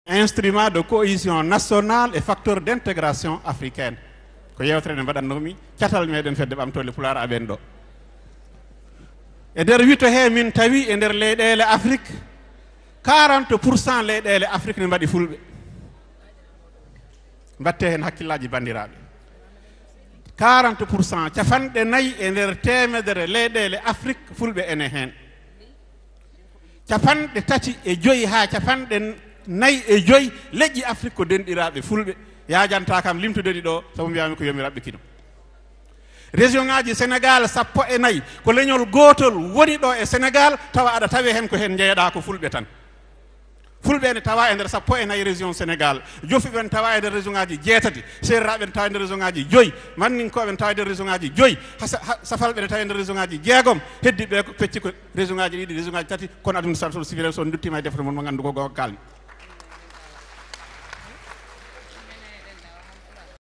instrument de cohésion nationale et facteur d'intégration africaine ko yewtere nde mbaɗannomi catal meɗen fedde ɓamtole Pulaar aɓen ɗo e nder wito he min tawi e nder leyɗele Afrique 40% leyɗele Afrique ne mbaɗi fulɓe mbatte hen hakkillaji bandiraɓe 40% cafanɗe nayyi e nder temedere leyɗele Afrique fulɓe ene hen capanɗe tati e joyi ha capanɗe nayi e joyi leƴƴi Afrique ko denɗiraɓe fulɓe yajanta kam limtudeɗi ɗo sabu mbiyami ko yomi raɓɓikino région ngaji Sénégal 14 ko leñol gotol woni ɗo e Sénégal tawa aɗa tawe hen ko hen jeeyaɗa ko fulɓe tan fulɓe ne tawa e nder 14 région Sénégal jofiɓe ne tawa e nder région ngaji 7 serraɓe ne tawa e nder région ngaji 5 manninkoɓe ne tawa e nder région ngaji 5 safalɓe ne tawa e nder région ngaji 6 heddiɓe ko pecci ko région ngaji ɗiɗi région ngaji 3 kono administration civil son duttima e defre mon mo gandu ko kalmi